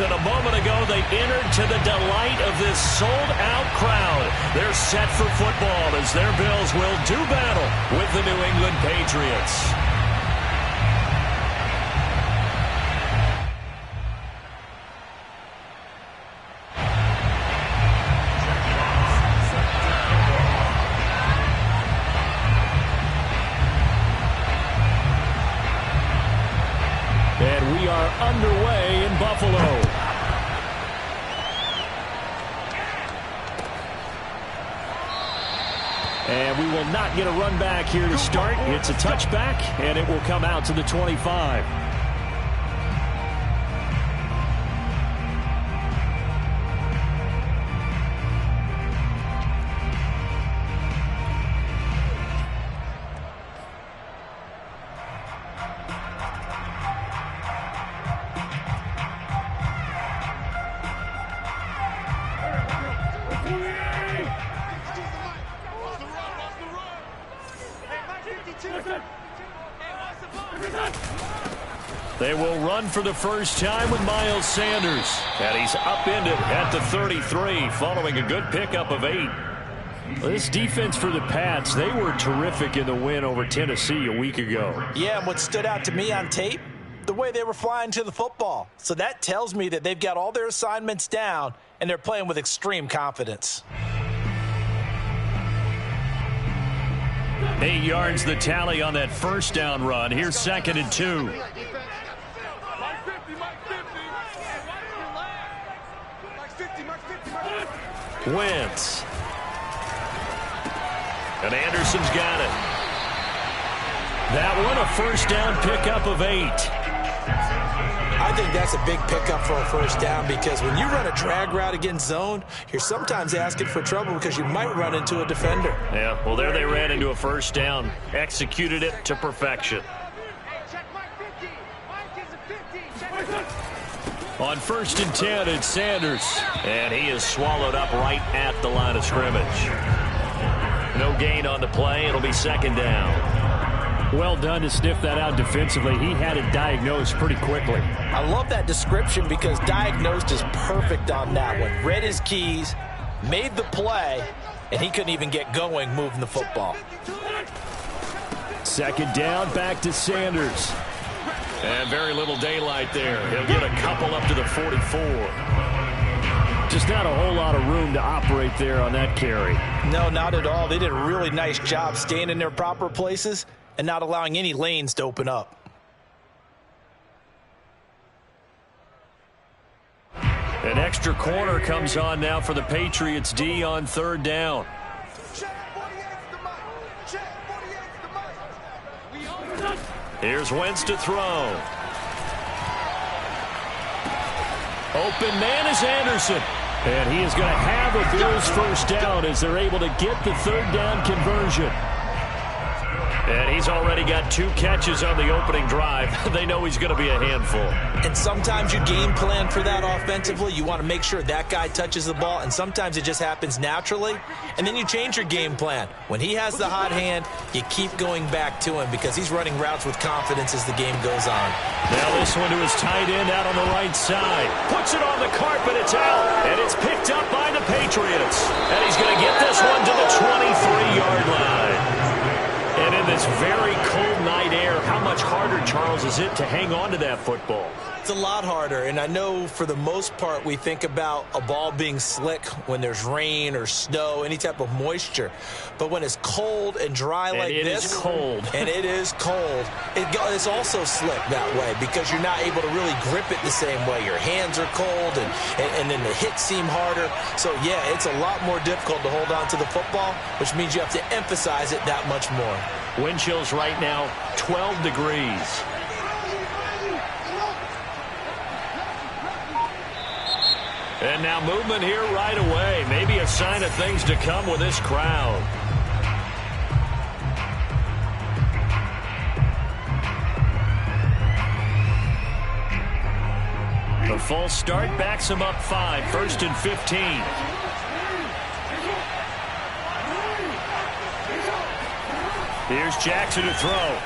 and a moment ago they entered to the delight of this sold-out crowd. They're set for football as their Bills will do battle with the New England Patriots. And we are underway in Buffalo. And we will not get a run back here to start. It's a touchback, and it will come out to the 25. They will run for the first time with Miles Sanders. And he's upended at the 33 following a good pickup of 8. This defense for the Pats, they were terrific in the win over Tennessee a week ago. Yeah, and what stood out to me on tape, the way they were flying to the football. So that tells me that they've got all their assignments down and they're playing with extreme confidence. 8 yards the tally on that first down run. Here's 2nd and 2. Wentz. And Anderson's got it. That one a first down pickup of 8. I think that's a big pickup for a first down because when you run a drag route against zone, you're sometimes asking for trouble because you might run into a defender. Yeah, well, there they ran into a first down. Executed it to perfection. On 1st and 10, it's Sanders. And he is swallowed up right at the line of scrimmage. No gain on the play. It'll be 2nd down. Well done to sniff that out defensively. He had it diagnosed pretty quickly. I love that description because diagnosed is perfect on that one. Read his keys, made the play, and he couldn't even get going moving the football. 2nd down, back to Sanders. And very little daylight there. He'll get a couple up to the 44. Just not a whole lot of room to operate there on that carry. No, not at all. They did a really nice job staying in their proper places and not allowing any lanes to open up. An extra corner comes on now for the Patriots D on 3rd down. Here's Wentz to throw. Open man is Anderson. And he is going to have a Bills first down as they're able to get the 3rd down conversion. And he's already got 2 catches on the opening drive. They know he's going to be a handful. And sometimes you game plan for that offensively. You want to make sure that guy touches the ball, and sometimes it just happens naturally. And then you change your game plan. When he has the hot hand, you keep going back to him because he's running routes with confidence as the game goes on. Now this one to his tight end out on the right side. Puts it on the carpet, it's out. And it's picked up by the Patriots. And he's going to get this one to the 23-yard line. And in this very cold night air, how much harder, Charles, is it to hang on to that football? It's a lot harder, and I know for the most part we think about a ball being slick when there's rain or snow, any type of moisture. But when it's cold and dry like this, it is cold. And it is cold, it's also slick that way because you're not able to really grip it the same way. Your hands are cold, and then the hits seem harder. So, yeah, it's a lot more difficult to hold on to the football, which means you have to emphasize it that much more. Wind chills right now, 12 degrees. And now movement here right away. Maybe a sign of things to come with this crowd. The false start backs him up 5. 1st and 15. Here's Jackson to throw.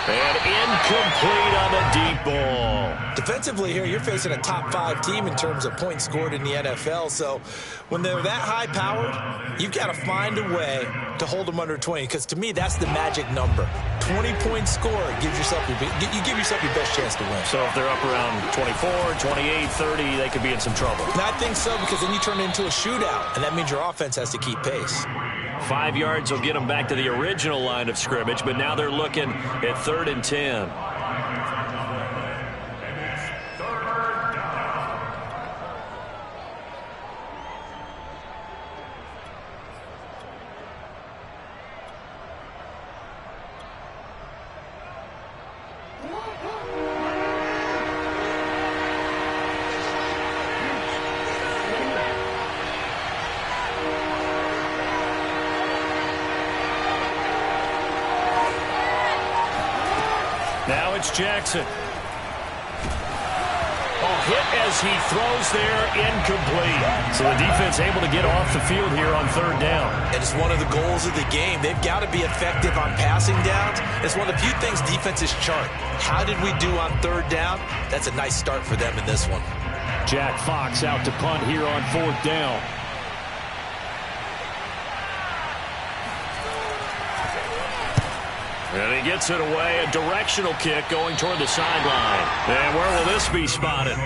And incomplete on the deep ball. ball. Defensively here, you're facing a top 5 team in terms of points scored in the NFL. So when they're that high-powered, you've got to find a way to hold them under 20, because to me, that's the magic number. 20 points scored gives yourself you give yourself your best chance to win. So if they're up around 24, 28, 30, they could be in some trouble. And I think so, because then you turn it into a shootout, and that means your offense has to keep pace. 5 yards will get them back to the original line of scrimmage, but now they're looking at 3rd and 10. Now it's Jackson. Hit as he throws there, incomplete. So the defense able to get off the field here on 3rd down. And it's one of the goals of the game. They've got to be effective on passing downs. It's one of the few things defenses chart. How did we do on 3rd down? That's a nice start for them in this one. Jack Fox out to punt here on 4th down. And he gets it away, a directional kick going toward the sideline. And where will this be spotted?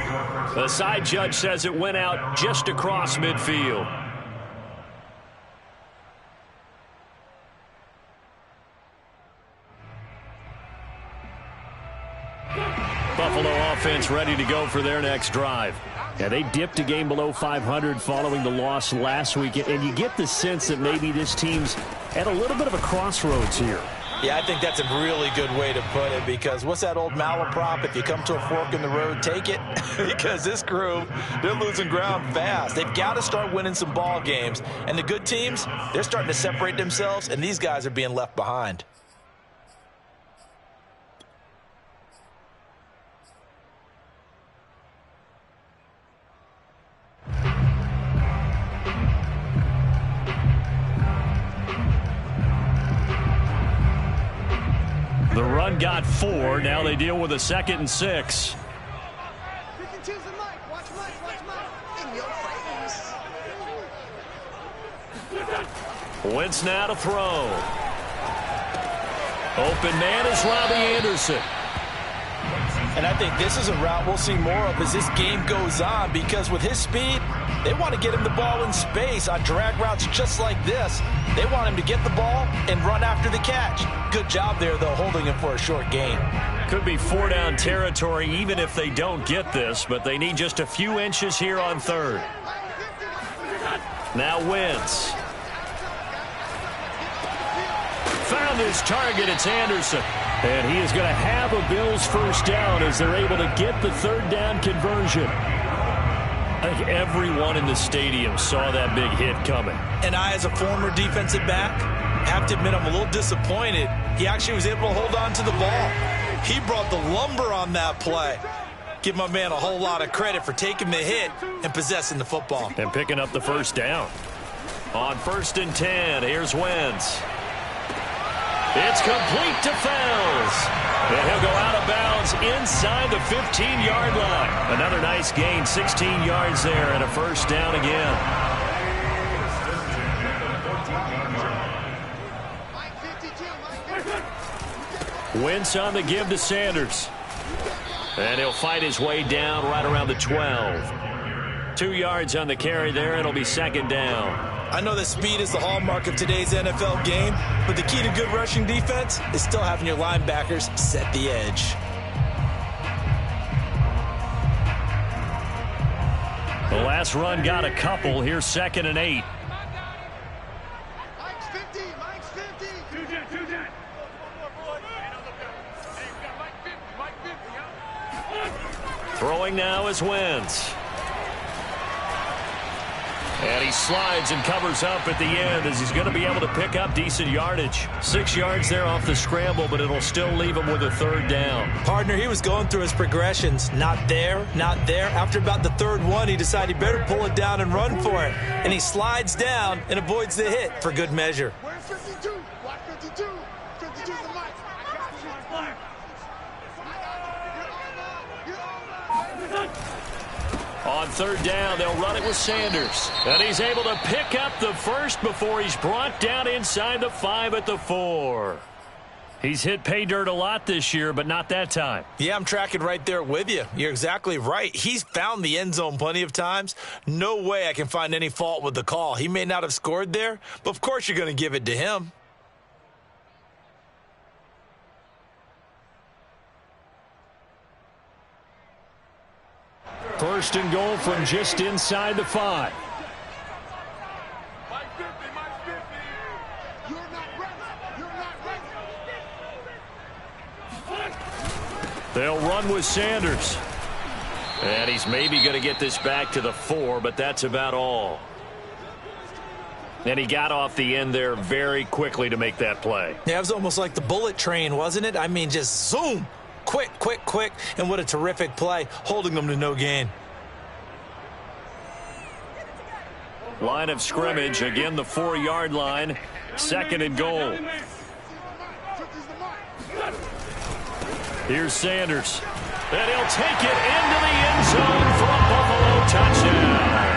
The side judge says it went out just across midfield. Buffalo offense ready to go for their next drive. Yeah, they dipped a game below 500 following the loss last week, and you get the sense that maybe this team's at a little bit of a crossroads here. Yeah, I think that's a really good way to put it, because what's that old malaprop? If you come to a fork in the road, take it. Because this crew, they're losing ground fast. They've got to start winning some ball games. And the good teams, they're starting to separate themselves, and these guys are being left behind. The run got 4. Now they deal with a 2nd and 6. Wentz now to throw. Open man is Robbie Anderson. And I think this is a route we'll see more of as this game goes on, because with his speed, they want to get him the ball in space on drag routes just like this. They want him to get the ball and run after the catch. Good job there, though, holding him for a short gain. Could be 4-down territory even if they don't get this, but they need just a few inches here on 3rd. Now Wentz. Found his target. It's Anderson. And he is going to have a Bills 1st down as they're able to get the 3rd down conversion. I think everyone in the stadium saw that big hit coming. And I, as a former defensive back, have to admit I'm a little disappointed. He actually was able to hold on to the ball. He brought the lumber on that play. Give my man a whole lot of credit for taking the hit and possessing the football. And picking up the 1st down. On 1st and 10, here's Wentz. It's complete to Fells. And he'll go out of bounds inside the 15-yard line. Another nice gain, 16 yards there, and a 1st down again. Wentz on the give to Sanders. And he'll fight his way down right around the 12. 2 yards on the carry there. It'll be 2nd down. I know that speed is the hallmark of today's NFL game, but the key to good rushing defense is still having your linebackers set the edge. The last run got a couple. Here's 2nd and 8. Throwing now is Wentz. And he slides and covers up at the end as he's going to be able to pick up decent yardage. 6 yards there off the scramble, but it'll still leave him with a 3rd down. Partner, he was going through his progressions. Not there, not there. After about the 3rd one, he decided he better pull it down and run for it. And he slides down and avoids the hit for good measure. Where's 52? Block 52. 52's the mic. I got you. You're on. On third down, they'll run it with Sanders. And he's able to pick up the first before he's brought down inside the 5 at the 4. He's hit pay dirt a lot this year, but not that time. Yeah, I'm tracking right there with you. You're exactly right. He's found the end zone plenty of times. No way I can find any fault with the call. He may not have scored there, but of course you're going to give it to him. First and goal from just inside the 5. They'll run with Sanders. And he's maybe going to get this back to the 4, but that's about all. And he got off the end there very quickly to make that play. Yeah, it was almost like the bullet train, wasn't it? I mean, just zoom. Quick, quick, quick. And what a terrific play, holding them to no gain. Line of scrimmage, again the 4-yard line. Second and goal. Here's Sanders. And he'll take it into the end zone for a Buffalo touchdown.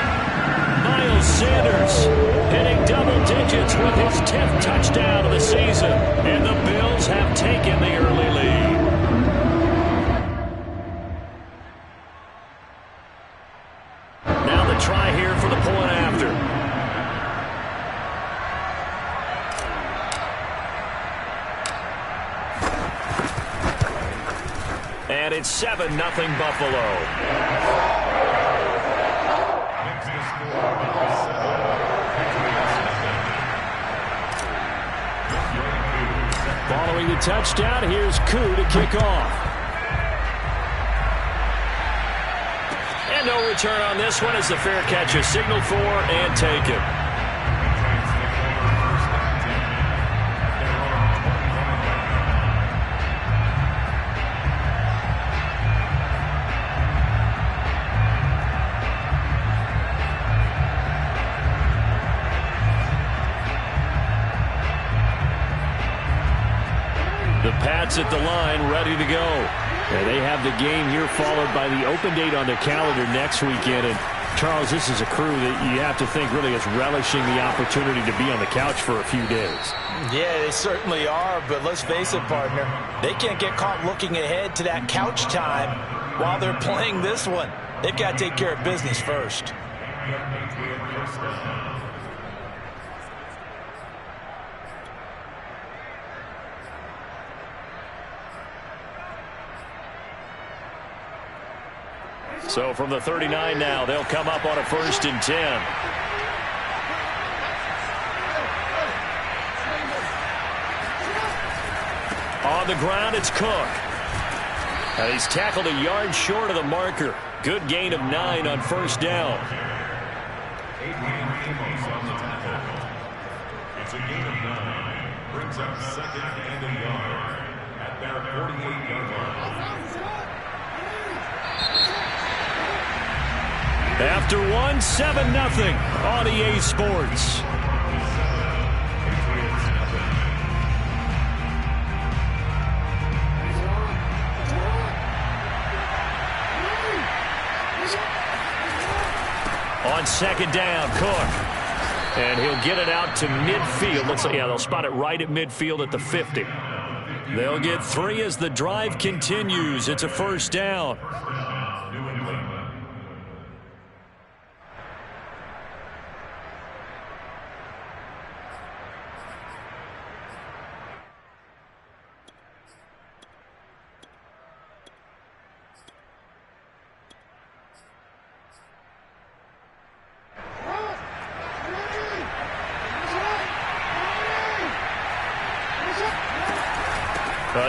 Miles Sanders hitting double digits with his 10th touchdown of the season. And the Bills have taken the early lead. Now the try here for the point after. And it's 7-0 Buffalo. Following the touchdown, here's Koo to kick off. And no return on this one as the fair catch is signaled for and taken. The Pats at the line, ready to go. And they have the game here followed by the open date on their calendar next weekend. And, Charles, this is a crew that you have to think really is relishing the opportunity to be on the couch for a few days. Yeah, they certainly are, but let's face it, partner. They can't get caught looking ahead to that couch time while they're playing this one. They've got to take care of business first. So from the 39 now, they'll come up on a 1st and 10. On the ground, it's Cook. And he's tackled a yard short of the marker. Good gain of 9 on 1st down. It's a gain of 9. Brings up 2nd and a yard at their 48-yard line. After 1, 7-0 on EA Sports. On 2nd down, Cook. And he'll get it out to midfield. Looks like, yeah, they'll spot it right at midfield at the 50. They'll get 3 as the drive continues. It's a 1st down.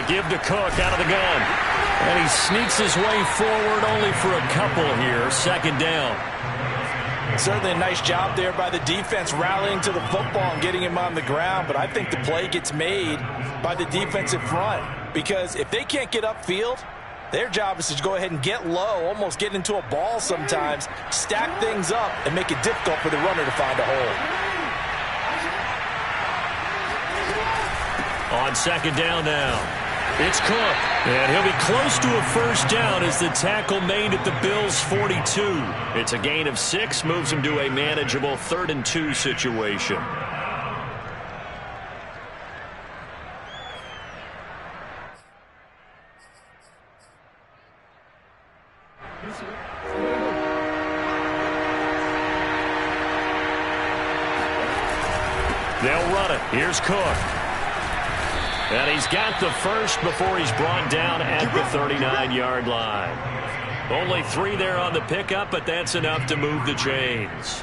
Give to Cook out of the gun. And he sneaks his way forward only for a couple here. 2nd down. Certainly a nice job there by the defense rallying to the football and getting him on the ground. But I think the play gets made by the defensive front. Because if they can't get upfield, their job is to go ahead and get low, almost get into a ball sometimes, stack things up, and make it difficult for the runner to find a hole. On 2nd down now. It's Cook, and he'll be close to a first down as the tackle made at the Bills' 42. It's a gain of 6, moves him to a manageable 3rd and 2 situation. They'll run it. Here's Cook. And he's got the first before he's brought down at the 39-yard line. Only 3 there on the pickup, but that's enough to move the chains.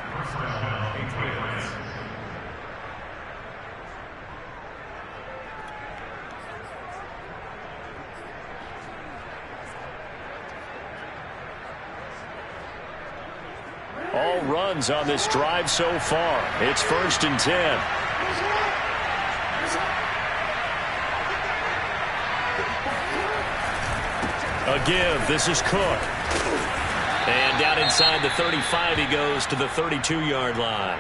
All runs on this drive so far. It's 1st and 10. A give. This is Cook. And down inside the 35 he goes to the 32-yard line.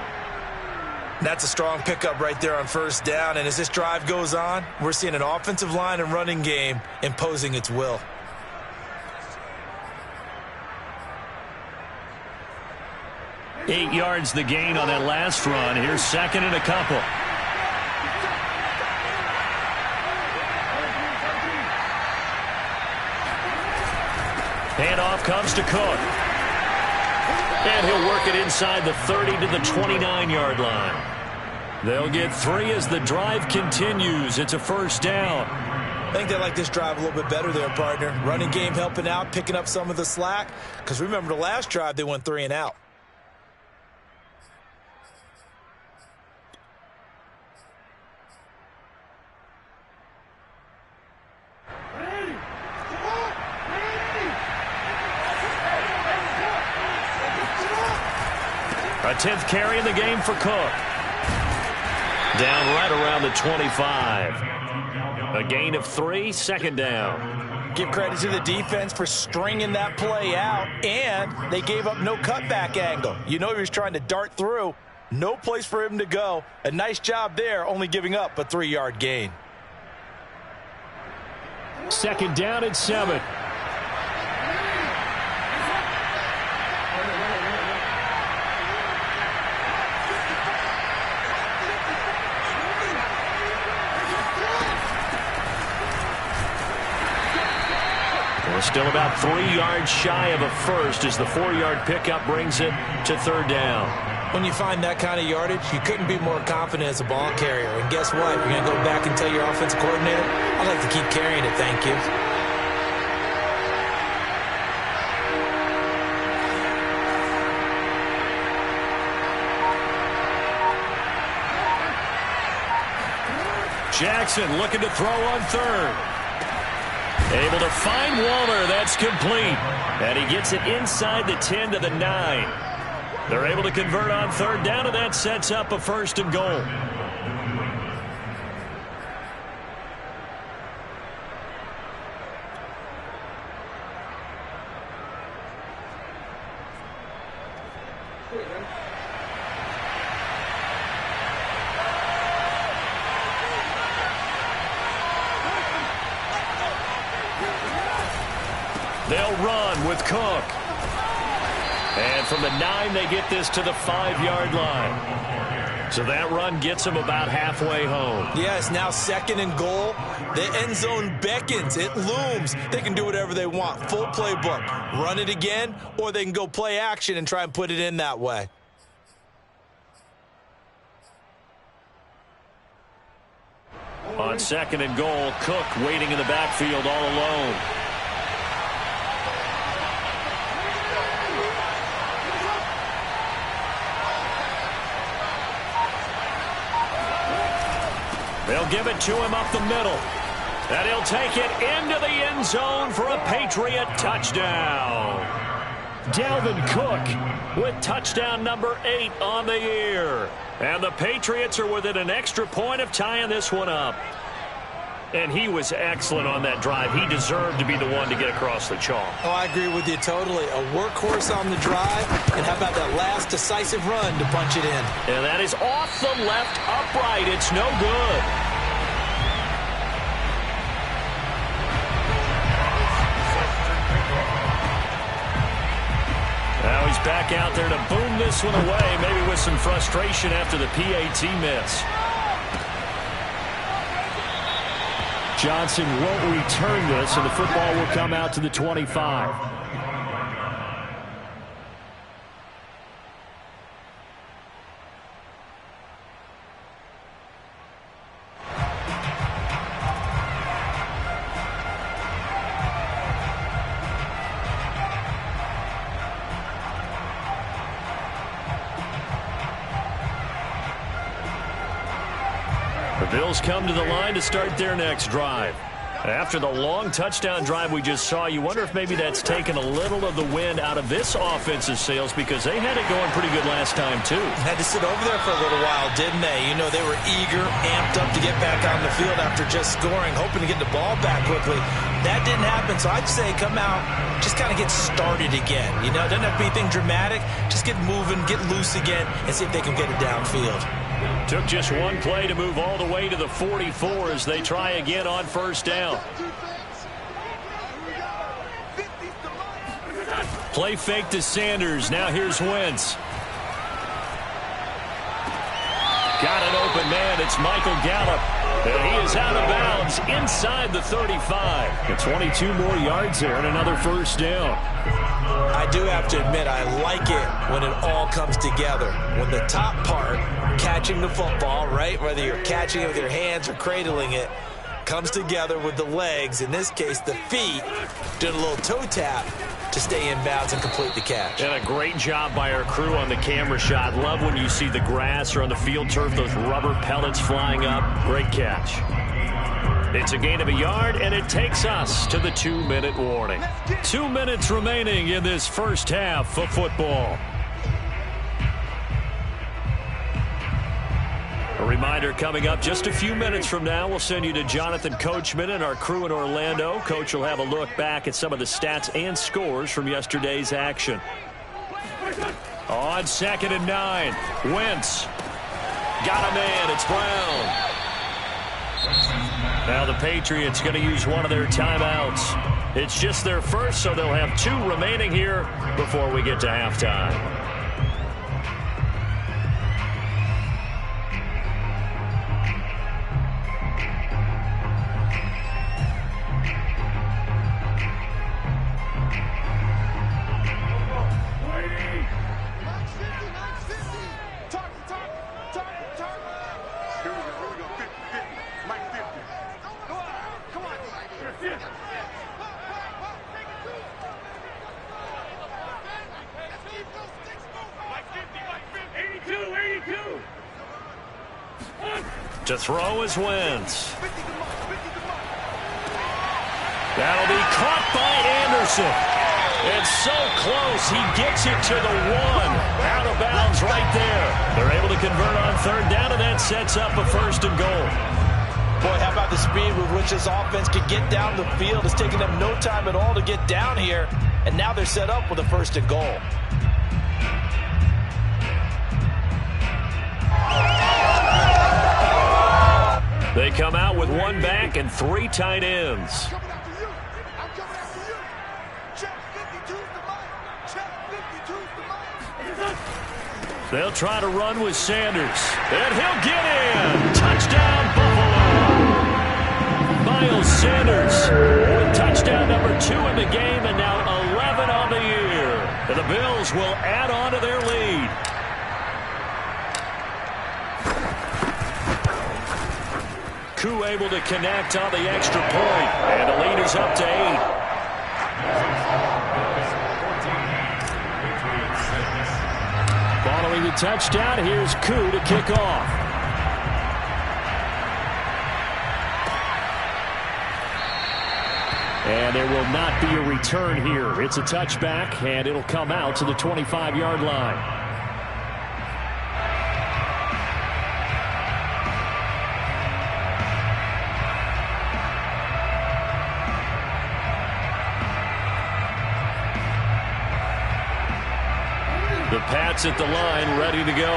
That's a strong pickup right there on first down. And as this drive goes on, we're seeing an offensive line and running game imposing its will. Eight yards the gain on that last run. Here's 2nd and a couple. Handoff comes to Cook. And he'll work it inside the 30 to the 29-yard line. They'll get 3 as the drive continues. It's a first down. I think they like this drive a little bit better there, partner. Running game helping out, picking up some of the slack. Because remember the last drive, they went 3 and out. A 10th carry in the game for Cook. Down right around the 25. A gain of 3, 2nd down. Give credit to the defense for stringing that play out, and they gave up no cutback angle. You know he was trying to dart through. No place for him to go. A nice job there, only giving up a 3-yard gain. 2nd down at 7. Still about 3 yards shy of a first as the 4-yard pickup brings it to 3rd down. When you find that kind of yardage, you couldn't be more confident as a ball carrier. And guess what? You're going to go back and tell your offensive coordinator, I'd like to keep carrying it, thank you. Jackson looking to throw on 3rd. Able to find Waller. That's complete. And he gets it inside the 10 to the 9. They're able to convert on 3rd down, and that sets up a 1st and goal. They'll run with Cook. And from the 9, they get this to the 5-yard line. So that run gets them about halfway home. Yeah, it's now 2nd and goal. The end zone beckons. It looms. They can do whatever they want. Full playbook. Run it again, or they can go play action and try and put it in that way. On 2nd and goal, Cook waiting in the backfield all alone. They'll give it to him up the middle. And he'll take it into the end zone for a Patriot touchdown. Dalvin Cook with touchdown number 8 on the year. And the Patriots are within an extra point of tying this one up. And he was excellent on that drive. He deserved to be the one to get across the chalk. Oh, I agree with you totally. A workhorse on the drive. And how about that last decisive run to punch it in? And that is off the left upright. It's no good. back out there to boom this one away, maybe with some frustration after the PAT miss. Johnson won't return this, and the football will come out to the 25. The Bills come to the line to start their next drive. After the long touchdown drive we just saw, you wonder if maybe that's taken a little of the wind out of this offensive sails, because they had it going pretty good last time too. Had to sit over there for a little while, didn't they? You know, they were eager, amped up to get back on the field after just scoring, hoping to get the ball back quickly. That didn't happen, so I'd say come out, just kind of get started again. You know, it doesn't have to be anything dramatic. Just get moving, get loose again, and see if they can get it downfield. Took just one play to move all the way to the 44 as they try again on first down. Play fake to Sanders. Now here's Wentz. Got an open man. It's Michael Gallup. And he is out of bounds inside the 35. And 22 more yards there and another first down. I do have to admit, I like it when it all comes together. When the top part, catching the football, right, whether you're catching it with your hands or cradling it, comes together with the legs, in this case the feet, doing a little toe tap to stay in bounds and complete the catch. And a great job by our crew on the camera shot. Love when you see the grass or on the field turf, those rubber pellets flying up. Great catch. It's a gain of a yard, and it takes us to the 2-minute warning. 2 minutes remaining in this first half of football. A reminder, coming up just a few minutes from now, we'll send you to Jonathan Coachman and our crew in Orlando. Coach will have a look back at some of the stats and scores from yesterday's action. On 2nd and 9, Wentz. Got a man, it's Brown. Now the Patriots going to use one of their timeouts. It's just their first, so they'll have 2 remaining here before we get to halftime. To throw is Wentz. That'll be caught by Anderson. It's so close. He gets it to the 1. Out of bounds right there. They're able to convert on 3rd down, and that sets up a 1st and goal. Boy, how about the speed with which this offense could get down the field? It's taken them no time at all to get down here, and now they're set up with a 1st and goal. They come out with 1 back and 3 tight ends. They'll try to run with Sanders, and he'll get in. Touchdown, Buffalo. Miles Sanders with touchdown number 2 in the game, and now 11 on the year. And the Bills will add on to their lead. Koo able to connect on the extra point, and the lead is up to 8. Following the touchdown, here's Koo to kick off. And there will not be a return here. It's a touchback, and it'll come out to the 25-yard line. The Pats at the line, ready to go.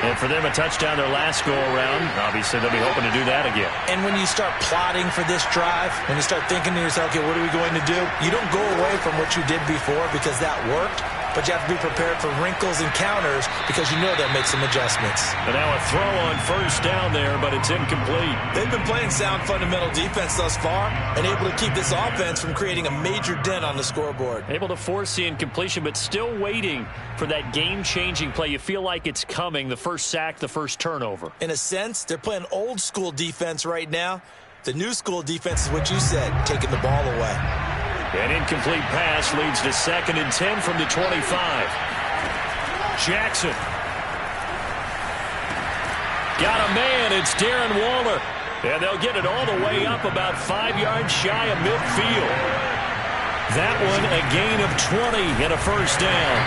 And for them, a touchdown their last go-around. Obviously, they'll be hoping to do that again. And when you start plotting for this drive, when you start thinking to yourself, okay, what are we going to do? You don't go away from what you did before because that worked. but you have to be prepared for wrinkles and counters because you know they'll make some adjustments. And now a throw on first down there, but it's incomplete. They've been playing sound fundamental defense thus far and able to keep this offense from creating a major dent on the scoreboard. Able to force the incompletion, but still waiting for that game-changing play. You feel like it's coming, the first sack, the first turnover. In a sense, they're playing old-school defense right now. The new school defense is what you said, taking the ball away. An incomplete pass leads to 2nd and 10 from the 25. Jackson. Got a man. It's Darren Waller. And they'll get it all the way up about 5 yards shy of midfield. That one a gain of 20 and a first down.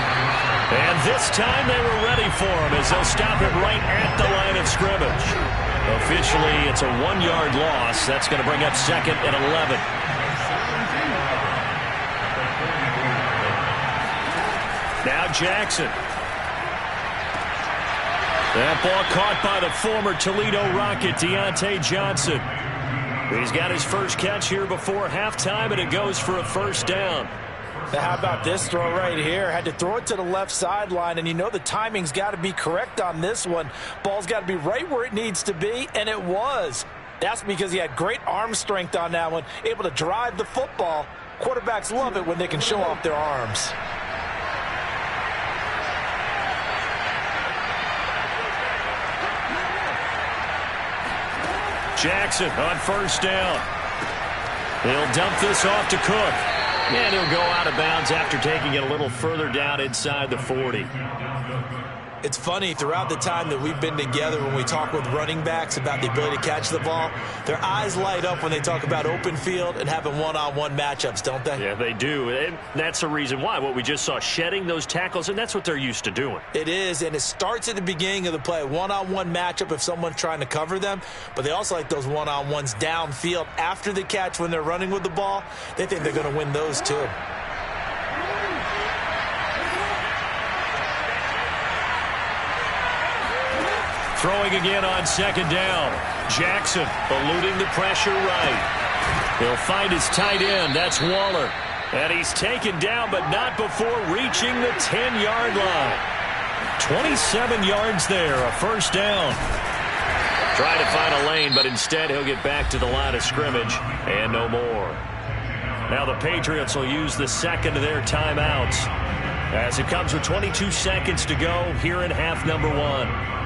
And this time they were ready for him as they'll stop it right at the line of scrimmage. Officially, it's a 1-yard loss. That's going to bring up 2nd and 11. Now Jackson. That ball caught by the former Toledo Rocket, Deontay Johnson. He's got his first catch here before halftime, and it goes for a first down. Now how about this throw right here? Had to throw it to the left sideline, and you know the timing's got to be correct on this one. Ball's got to be right where it needs to be, and it was. That's because he had great arm strength on that one, able to drive the football. Quarterbacks love it when they can show off their arms. Jackson on first down. He'll dump this off to Cook. And he'll go out of bounds after taking it a little further down inside the 40. It's funny, throughout the time that we've been together when we talk with running backs about the ability to catch the ball, their eyes light up when they talk about open field and having one-on-one matchups, don't they? Yeah, they do. And that's the reason why. What we just saw, shedding those tackles, and that's what they're used to doing. It is, and it starts at the beginning of the play. One-on-one matchup if someone's trying to cover them, but they also like those one-on-ones downfield after the catch when they're running with the ball. They think they're going to win those too. Throwing again on 2nd down. Jackson eluding the pressure right. He'll find his tight end. That's Waller. And he's taken down, but not before reaching the 10-yard line. 27 yards there, a first down. Trying to find a lane, but instead he'll get back to the line of scrimmage and no more. Now the Patriots will use the second of their timeouts as it comes with 22 seconds to go here in half number 1.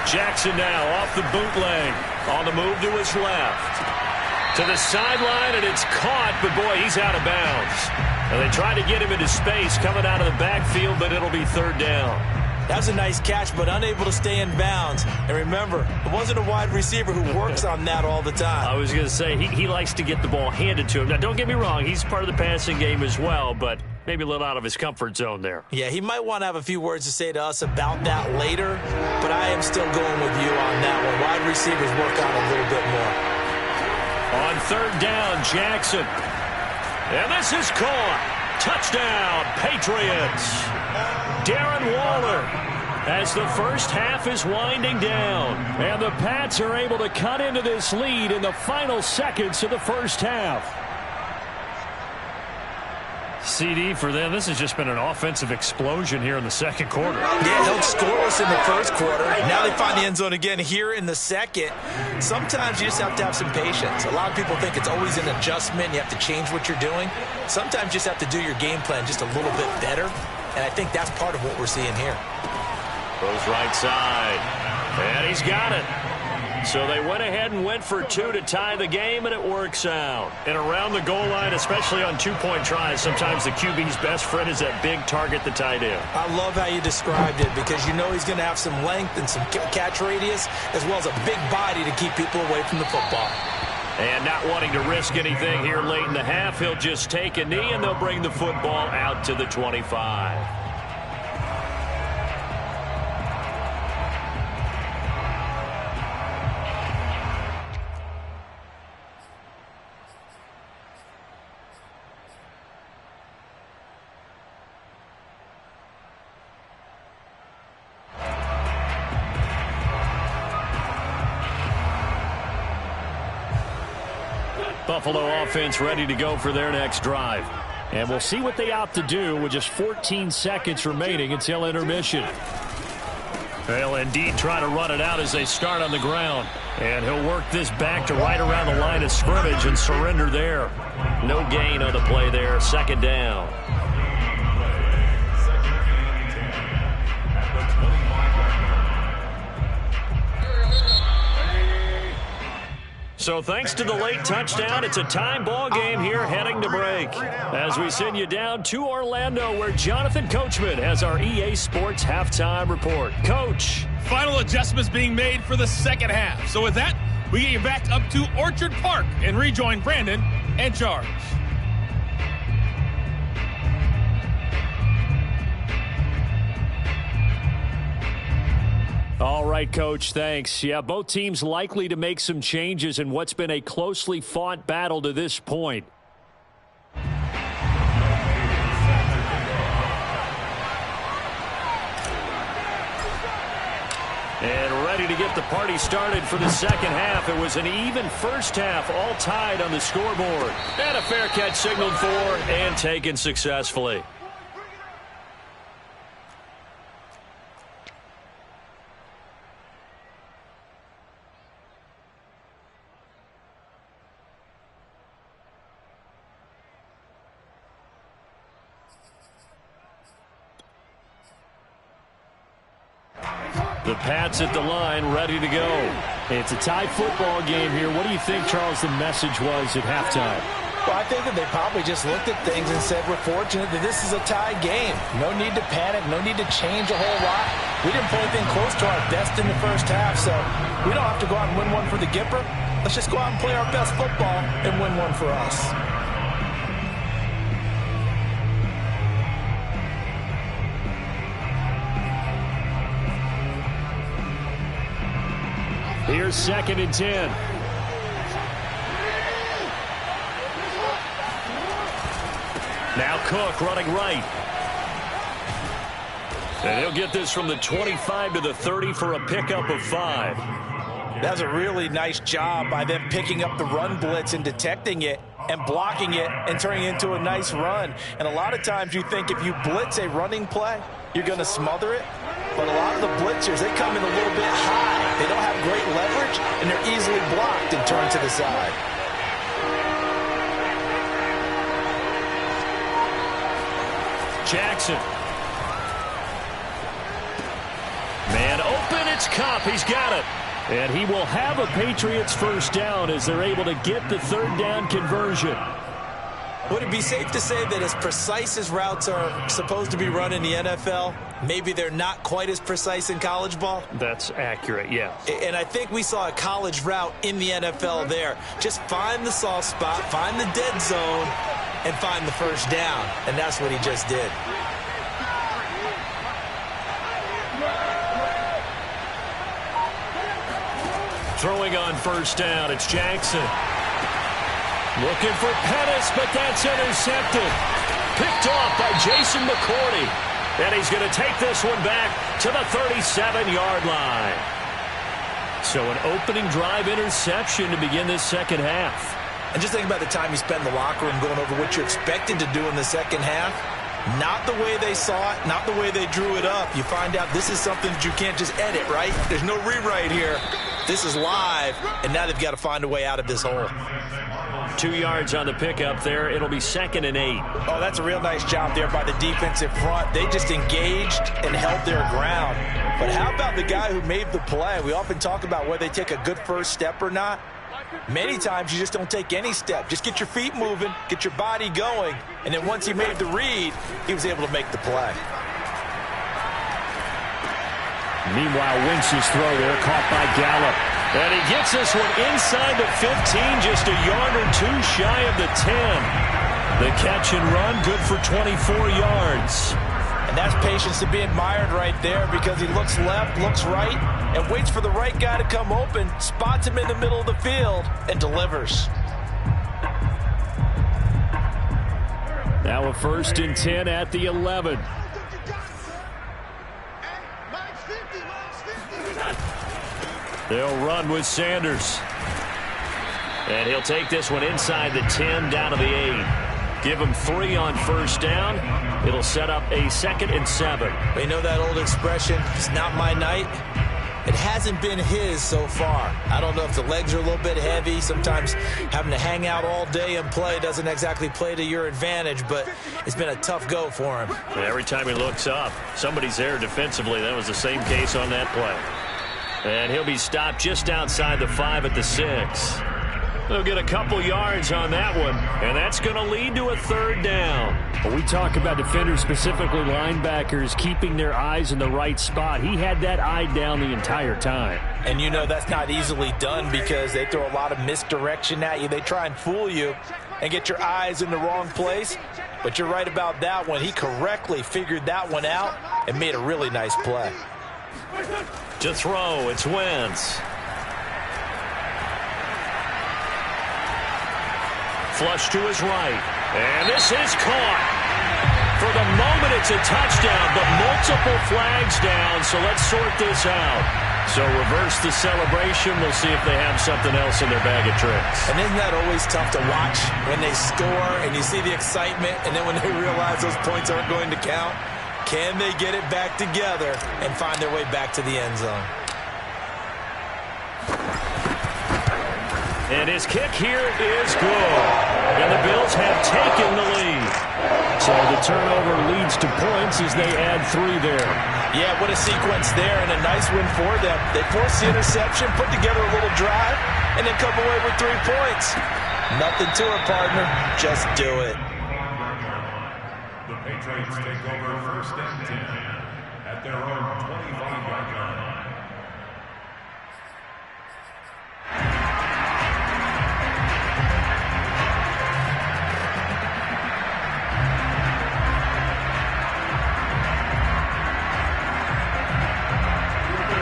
Jackson now off the bootleg. On the move to his left. To the sideline, and it's caught, but boy, he's out of bounds. And they try to get him into space coming out of the backfield, but it'll be 3rd down. That was a nice catch, but unable to stay in bounds. And remember, it wasn't a wide receiver who works on that all the time. I was going to say, he likes to get the ball handed to him. Now, don't get me wrong, he's part of the passing game as well, but maybe a little out of his comfort zone there. Yeah, he might want to have a few words to say to us about that later, but I am still going with you on that one. Wide receivers work on a little bit more. On 3rd down, Jackson. And this is caught. Touchdown, Patriots. Darren Waller as the first half is winding down. And the Pats are able to cut into this lead in the final seconds of the first half. CD for them. This has just been an offensive explosion here in the second quarter. Yeah, held scoreless in the first quarter. Now they find the end zone again here in the second. Sometimes you just have to have some patience. A lot of people think it's always an adjustment. You have to change what you're doing. Sometimes you just have to do your game plan just a little bit better. And I think that's part of what we're seeing here. Goes right side. And he's got it. So they went ahead and went for two to tie the game, and it works out. And around the goal line, especially on two-point tries, sometimes the QB's best friend is that big target, the tight end. I love how you described it because you know he's going to have some length and some catch radius as well as a big body to keep people away from the football. And not wanting to risk anything here late in the half, he'll just take a knee, and they'll bring the football out to the 25. Buffalo offense ready to go for their next drive. And we'll see what they opt to do with just 14 seconds remaining until intermission. They'll indeed try to run it out as they start on the ground. And he'll work this back to right around the line of scrimmage and surrender there. No gain on the play there. Second down. So thanks to the late touchdown, it's a time ball game here heading to break. As we send you down to Orlando, where Jonathan Coachman has our EA Sports halftime report. Coach. Final adjustments being made for the second half. So with that, we get you back up to Orchard Park and rejoin Brandon and Charles. All right, Coach, thanks. Yeah, both teams likely to make some changes in what's been a closely fought battle to this point. And ready to get the party started for the second half. It was an even first half, all tied on the scoreboard. And a fair catch signaled for and taken successfully. The Pats at the line, ready to go. It's a tie football game here. What do you think, Charles, the message was at halftime? Well, I think that they probably just looked at things and said, we're fortunate that this is a tie game. No need to panic, no need to change a whole lot. We didn't play anything close to our best in the first half, so we don't have to go out and win one for the Gipper. Let's just go out and play our best football and win one for us. Here's 2nd and 10. Now Cook running right. And he'll get this from the 25 to the 30 for a pickup of 5. That's a really nice job by them picking up the run blitz and detecting it and blocking it and turning it into a nice run. And a lot of times you think if you blitz a running play, you're going to smother it. But a lot of the blitzers, they come in a little bit high. They don't have great leverage, and they're easily blocked and turned to the side. Jackson. Man open, it's Cup. He's got it. And he will have a Patriots first down as they're able to get the third down conversion. Would it be safe to say that as precise as routes are supposed to be run in the NFL, maybe they're not quite as precise in college ball? That's accurate, yeah. And I think we saw a college route in the NFL there. Just find the soft spot, find the dead zone, and find the first down. And that's what he just did. Throwing on first down, it's Jackson. Looking for Pettis, but that's intercepted. Picked off by Jason McCourty. And he's going to take this one back to the 37-yard line. So an opening drive interception to begin this second half. And just think about the time you spend in the locker room going over what you're expected to do in the second half. Not the way they saw it, not the way they drew it up. You find out this is something that you can't just edit, right? There's no rewrite here. This is live, and now they've got to find a way out of this hole. 2 yards on the pickup there. It'll be 2nd and 8. Oh, that's a real nice job there by the defensive front. They just engaged and held their ground. But how about the guy who made the play? We often talk about whether they take a good first step or not. Many times you just don't take any step. Just get your feet moving, get your body going, and then once he made the read, he was able to make the play. Meanwhile, Wentz's throw there caught by Gallup. And he gets this one inside the 15, just a yard or two shy of the 10. The catch and run, good for 24 yards. And that's patience to be admired right there, because he looks left, looks right, and waits for the right guy to come open, spots him in the middle of the field, and delivers. Now a 1st and 10 at the 11. They'll run with Sanders. And he'll take this one inside the 10 down to the 8. Give him 3 on 1st down. It'll set up a 2nd and 7. We know that old expression, it's not my night. It hasn't been his so far. I don't know if the legs are a little bit heavy. Sometimes having to hang out all day and play doesn't exactly play to your advantage, but it's been a tough go for him. And every time he looks up, somebody's there defensively. That was the same case on that play. And he'll be stopped just outside the 5 at the 6. They'll get a couple yards on that one, and that's going to lead to a 3rd down. When we talk about defenders, specifically linebackers, keeping their eyes in the right spot, he had that eye down the entire time. And you know that's not easily done, because they throw a lot of misdirection at you. They try and fool you and get your eyes in the wrong place. But you're right about that one. He correctly figured that one out and made a really nice play. To throw, it's Wentz. Flush to his right. And this is caught. For the moment, it's a touchdown, but multiple flags down, so let's sort this out. So reverse the celebration. We'll see if they have something else in their bag of tricks. And isn't that always tough to watch when they score and you see the excitement, and then when they realize those points aren't going to count? Can they get it back together and find their way back to the end zone? And his kick here is good. And the Bills have taken the lead. So the turnover leads to points as they add 3 there. Yeah, what a sequence there, and a nice win for them. They force the interception, put together a little drive, and then come away with 3 points. Nothing to it, partner. Just do it. The Patriots take over 1st and 10 at their own 25-yard line.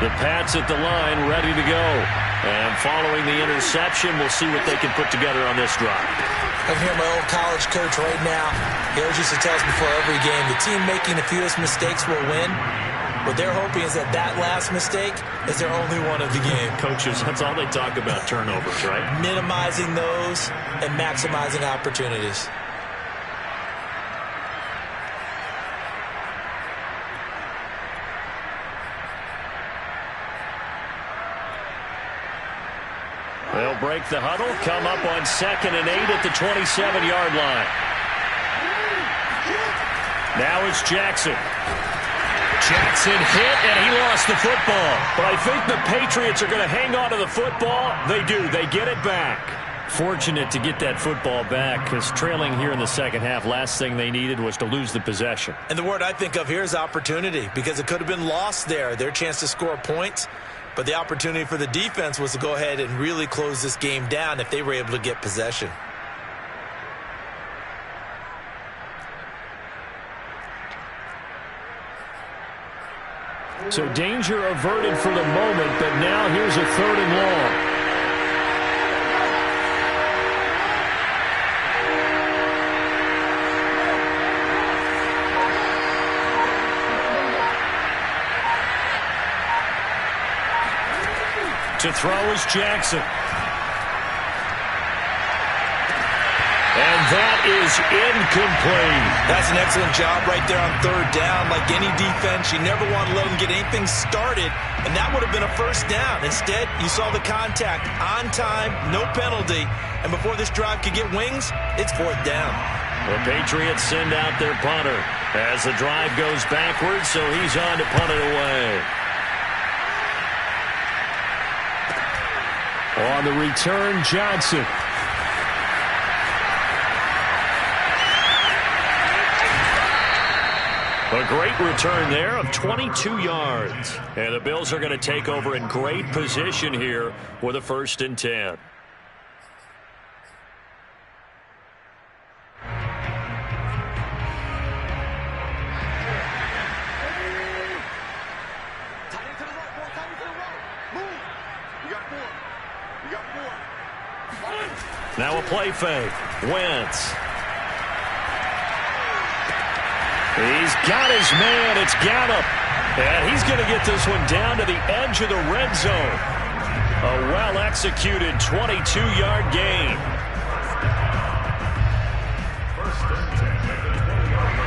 The Pats at the line, ready to go. And following the interception, we'll see what they can put together on this drive. I hear my old college coach right now. He always used to tell us before every game, the team making the fewest mistakes will win. What they're hoping is that last mistake is their only one of the game. Coaches, that's all they talk about, turnovers, right? Minimizing those and maximizing opportunities. They'll break the huddle, come up on 2nd and 8 at the 27-yard line. Now it's Jackson. Jackson hit, and he lost the football. But I think the Patriots are going to hang on to the football. They do. They get it back. Fortunate to get that football back, because trailing here in the second half, last thing they needed was to lose the possession. And the word I think of here is opportunity, because it could have been lost there. Their chance to score points. But the opportunity for the defense was to go ahead and really close this game down if they were able to get possession. So danger averted for the moment, but now here's a 3rd and long. To throw is Jackson. And that is incomplete. That's an excellent job right there on third down. Like any defense, you never want to let them get anything started, and that would have been a first down. Instead, you saw the contact on time, no penalty, and before this drive could get wings, it's fourth down. The Patriots send out their punter as the drive goes backwards, so he's on to punt it away. On the return, Johnson. A great return there of 22 yards. And the Bills are going to take over in great position here with a 1st and 10. Now a play fake. Wentz. He's got his man. It's Gallup. And he's going to get this one down to the edge of the red zone. A well-executed 22-yard gain. First and 10 at the 20-yard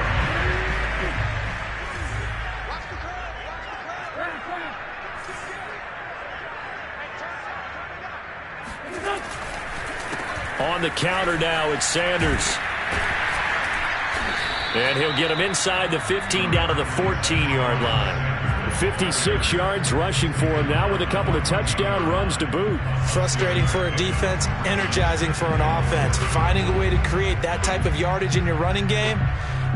line. On the counter now, it's Sanders. And he'll get him inside the 15 down to the 14-yard line. 56 yards rushing for him now with a couple of touchdown runs to boot. Frustrating for a defense, energizing for an offense. Finding a way to create that type of yardage in your running game,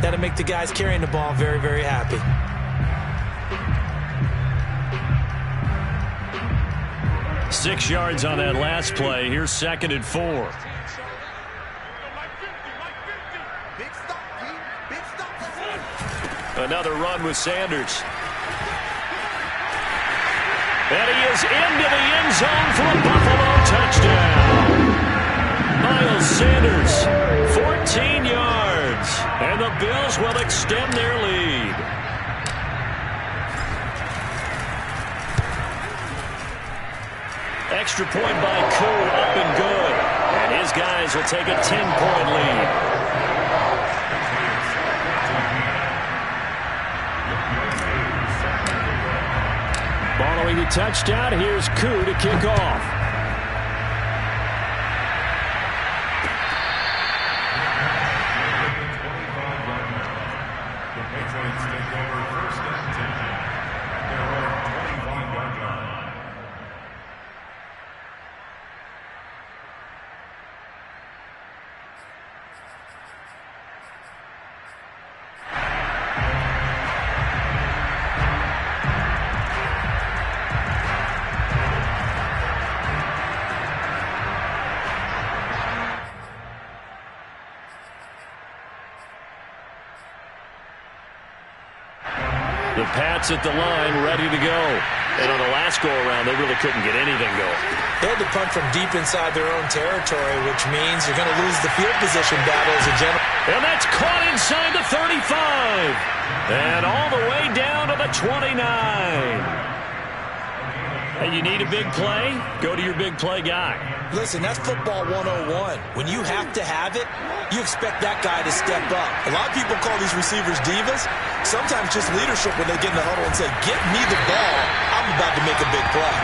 that'll make the guys carrying the ball very, very happy. Six yards on that last play. Here's 2nd and 4. Another run with Sanders. And he is into the end zone for a Buffalo touchdown. Miles Sanders, 14 yards. And the Bills will extend their lead. Extra point by Koo, up and good. And his guys will take a 10-point lead. Following the touchdown, here's Koo to kick off. The Patriots take over 1st and 10 at their own 25-yard line. The Pats at the line, ready to go. And on the last go-around, they really couldn't get anything going. They had to punt from deep inside their own territory, which means you're going to lose the field position battle as a general. And that's caught inside the 35. And all the way down to the 29. And you need a big play? Go to your big play guy. Listen, that's football 101. When you have to have it, you expect that guy to step up. A lot of people call these receivers divas. Sometimes just leadership when they get in the huddle and say, get me the ball. I'm about to make a big play.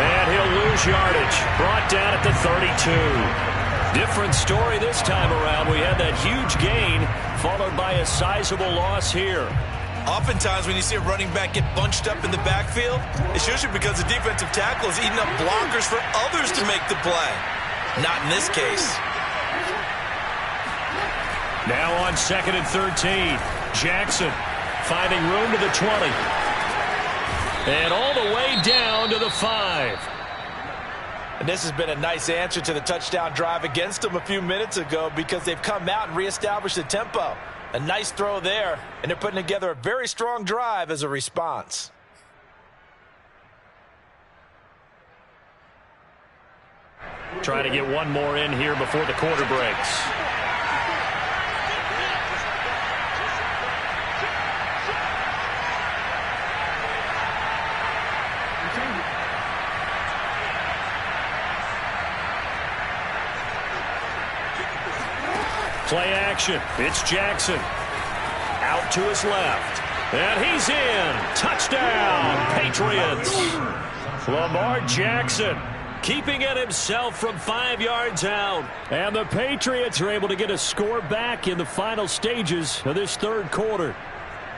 And he'll lose yardage. Brought down at the 32. Different story this time around. We had that huge gain followed by a sizable loss here. Oftentimes when you see a running back get bunched up in the backfield, it's usually because the defensive tackle is eating up blockers for others to make the play. Not in this case. Now on 2nd and 13. Jackson finding room to the 20. And all the way down to the 5. And this has been a nice answer to the touchdown drive against them a few minutes ago because they've come out and reestablished the tempo. A nice throw there, and they're putting together a very strong drive as a response. Trying to get one more in here before the quarter breaks. Play action. It's Jackson. Out to his left. And he's in. Touchdown, Patriots. Lamar Jackson keeping it himself from 5 yards out. And the Patriots are able to get a score back in the final stages of this third quarter.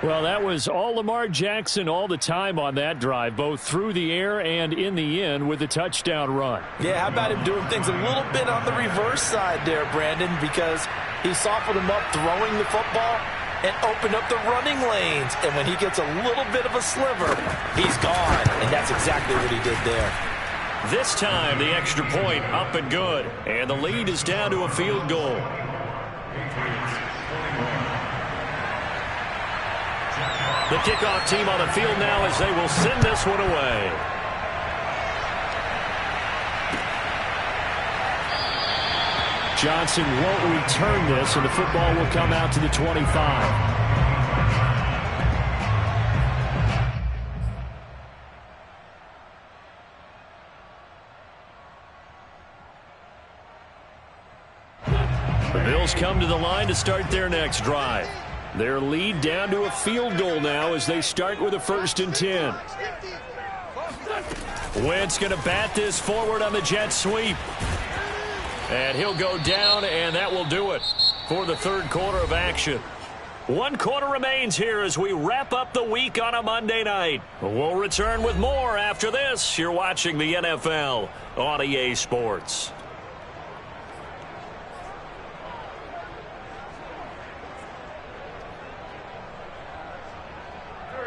Well, that was all Lamar Jackson all the time on that drive, both through the air and in the end with the touchdown run. Yeah, how about him doing things a little bit on the reverse side there, Brandon, because he softened him up throwing the football and opened up the running lanes. And when he gets a little bit of a sliver, he's gone. And that's exactly what he did there. This time, the extra point up and good. And the lead is down to a field goal. The kickoff team on the field now as they will send this one away. Johnson won't return this, and the football will come out to the 25. The Bills come to the line to start their next drive. Their lead down to a field goal now as they start with a 1st and 10. Wentz going to bat this forward on the jet sweep. And he'll go down, and that will do it for the third quarter of action. 1 quarter remains here as we wrap up the week on a Monday night. We'll return with more after this. You're watching the NFL on EA Sports.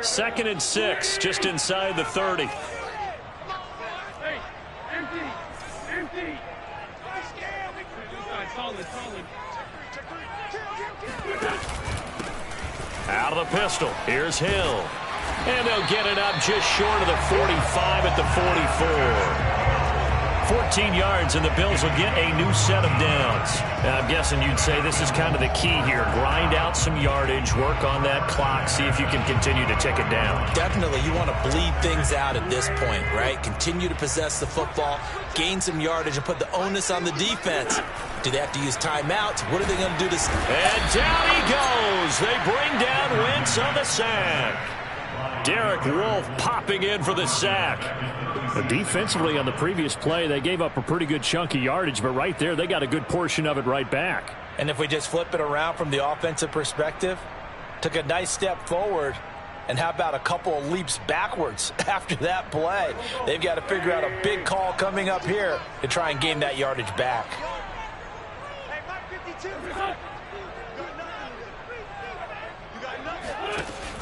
Second and 6, just inside the 30. Out of the pistol. Here's Hill. And they'll get it up just short of the 45 at the 44. 14 yards, and the Bills will get a new set of downs. Now, I'm guessing you'd say this is kind of the key here. Grind out some yardage, work on that clock, see if you can continue to tick it down. Definitely, you want to bleed things out at this point, right? Continue to possess the football, gain some yardage, and put the onus on the defense. Do they have to use timeouts? What are they going to do to... And down he goes. They bring down Wentz on the sack. Derek Wolfe popping in for the sack. Defensively on the previous play, they gave up a pretty good chunk of yardage, but right there, they got a good portion of it right back. And if we just flip it around from the offensive perspective, took a nice step forward, and how about a couple of leaps backwards after that play? They've got to figure out a big call coming up here to try and gain that yardage back.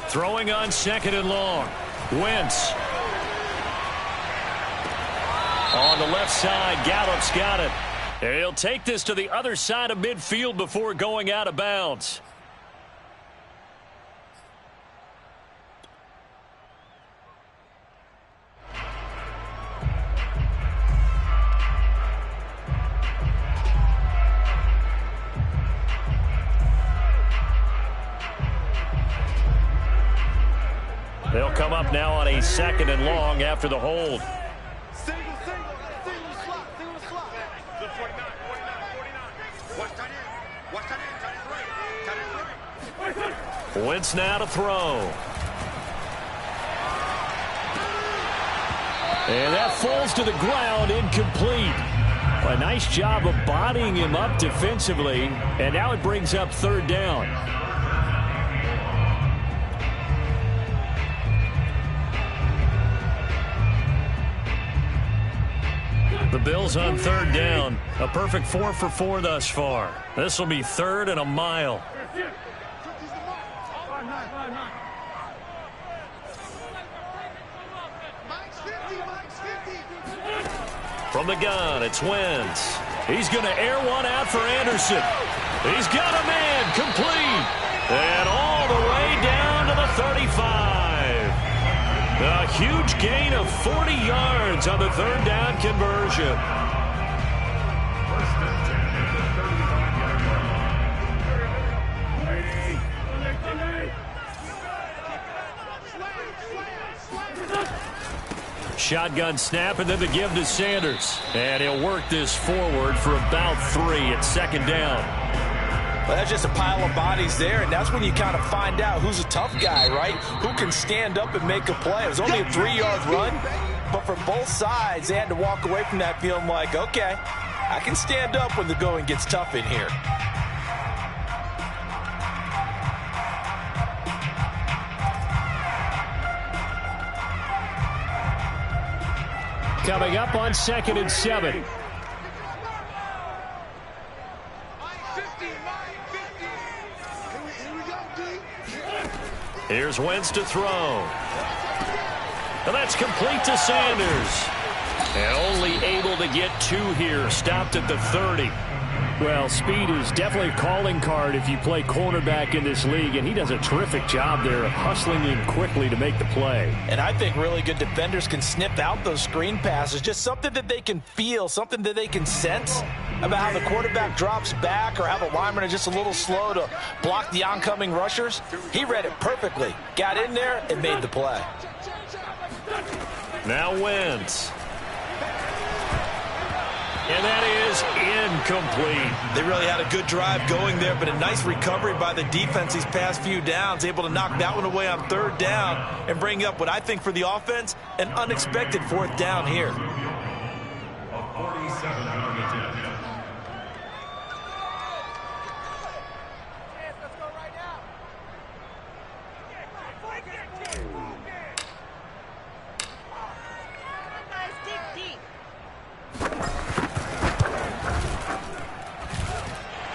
Throwing on 2nd and long. Wentz. On the left side, Gallup's got it. He'll take this to the other side of midfield before going out of bounds. They'll come up now on a 2nd and long after the hold. Wentz now to throw. And that falls to the ground, incomplete. A nice job of bodying him up defensively, and now it brings up 3rd down. The Bills on 3rd down. A perfect 4 for 4 thus far. This will be 3rd and a mile. From the gun, it's Wentz. He's going to air one out for Anderson. He's got a man complete. And all the way down to the 35. A huge gain of 40 yards on the 3rd down conversion. Shotgun snap, and then the give to Sanders. And he'll work this forward for about 3 at 2nd down. Well, that's just a pile of bodies there, and that's when you kind of find out who's a tough guy, right? Who can stand up and make a play. It was only a 3-yard run, but from both sides, they had to walk away from that feeling like, okay, I can stand up when the going gets tough in here. Coming up on 2nd and 7. Here's Wentz to throw. And that's complete to Sanders. And only able to get 2 here. Stopped at the 30. Well, speed is definitely a calling card if you play cornerback in this league, and he does a terrific job there of hustling in quickly to make the play. And I think really good defenders can snip out those screen passes, just something that they can feel, something that they can sense about how the quarterback drops back or how the linemen are just a little slow to block the oncoming rushers. He read it perfectly, got in there, and made the play. Now Wentz. And that is incomplete. They really had a good drive going there, but a nice recovery by the defense these past few downs, able to knock that one away on 3rd down and bring up what I think for the offense, an unexpected 4th down here. A 47-yard attempt.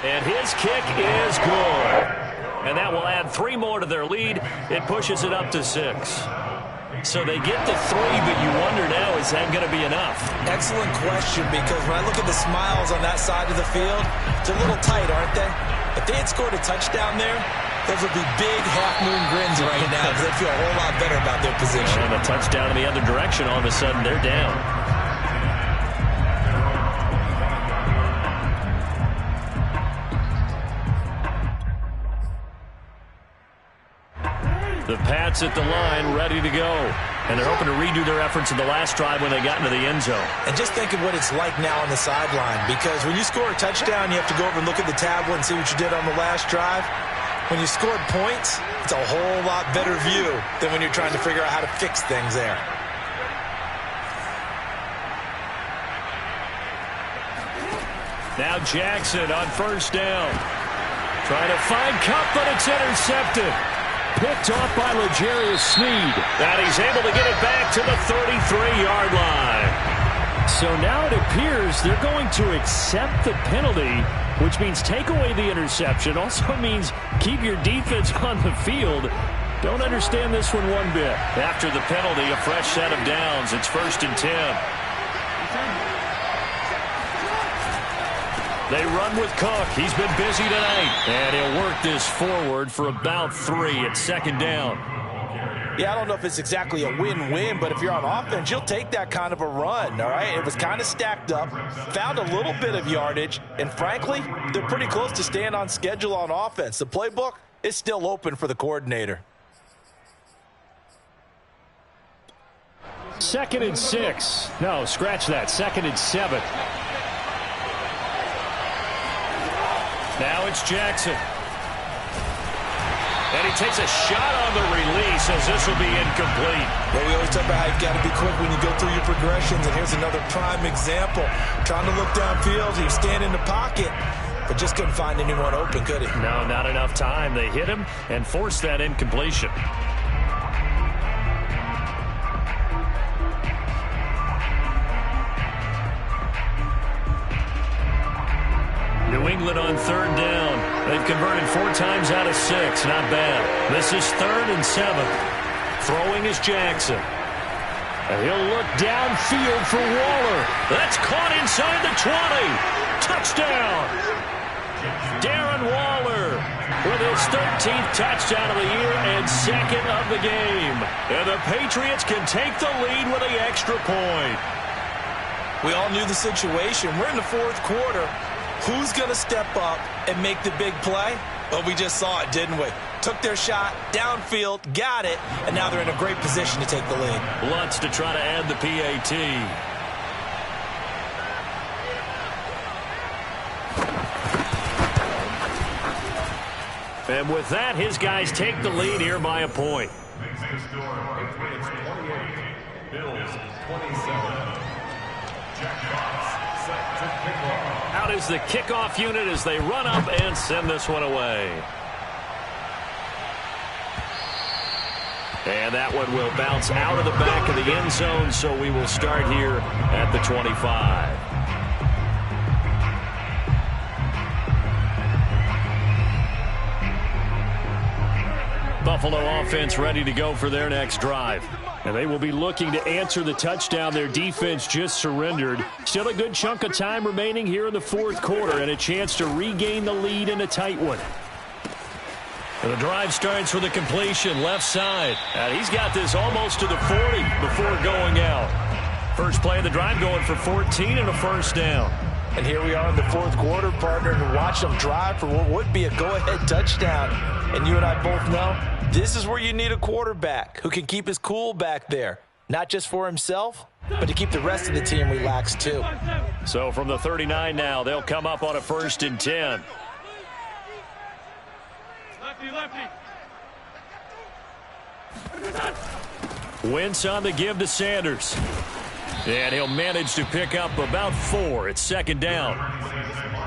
And his kick is good. And that will add 3 more to their lead. It pushes it up to 6. So they get to 3, but you wonder now, is that going to be enough? Excellent question, because when I look at the smiles on that side of the field, it's a little tight, aren't they? If they had scored a touchdown there, those would be big half-moon grins right now because they'd feel a whole lot better about their position. And a touchdown in the other direction, all of a sudden they're down. The Pats at the line, ready to go. And they're hoping to redo their efforts in the last drive when they got into the end zone. And just think of what it's like now on the sideline, because when you score a touchdown, you have to go over and look at the tablet and see what you did on the last drive. When you scored points, it's a whole lot better view than when you're trying to figure out how to fix things there. Now Jackson on 1st down. Trying to find Cup, but it's intercepted. Picked off by L'Jarius Sneed. And he's able to get it back to the 33-yard line. So now it appears they're going to accept the penalty, which means take away the interception. Also means keep your defense on the field. Don't understand this one one bit. After the penalty, a fresh set of downs. It's 1st and 10. They run with Cook. He's been busy tonight. And he'll work this forward for about 3 at 2nd down. Yeah, I don't know if it's exactly a win-win, but if you're on offense, you'll take that kind of a run, all right? It was kind of stacked up, found a little bit of yardage, and frankly, they're pretty close to staying on schedule on offense. The playbook is still open for the coordinator. 2nd and 6. No, scratch that. 2nd and 7. Now it's Jackson. And he takes a shot on the release as this will be incomplete. Well, we always talk about how you've got to be quick when you go through your progressions, and here's another prime example. Trying to look downfield, he was standing in the pocket, but just couldn't find anyone open, could he? No, not enough time. They hit him and forced that incompletion. New England on 3rd down. They've converted 4 times out of 6. Not bad. This is 3rd and 7. Throwing is Jackson. And he'll look downfield for Waller. That's caught inside the 20. Touchdown. Darren Waller with his 13th touchdown of the year and 2nd of the game. And the Patriots can take the lead with the extra point. We all knew the situation. We're in the 4th quarter. Who's going to step up and make the big play? Well, we just saw it, didn't we? Took their shot, downfield, got it, and now they're in a great position to take the lead. Lutz to try to add the PAT. And with that, his guys take the lead here by a point. Makes the score Patriots 28, Bills 27. Jack Fox set to kick off. Out is the kickoff unit as they run up and send this one away. And that one will bounce out of the back of the end zone, so we will start here at the 25. Buffalo offense ready to go for their next drive. And they will be looking to answer the touchdown their defense just surrendered. Still a good chunk of time remaining here in the fourth quarter and a chance to regain the lead in a tight one. And the drive starts with a completion left side. And he's got this almost to the 40 before going out. First play of the drive going for 14 and a first down. And here we are in the fourth quarter, partner, and watch them drive for what would be a go-ahead touchdown. And you and I both know this is where you need a quarterback who can keep his cool back there. Not just for himself, but to keep the rest of the team relaxed too. So from the 39 now, they'll come up on a 1st and 10. Wentz on the give to Sanders. And he'll manage to pick up about 4. It's 2nd down.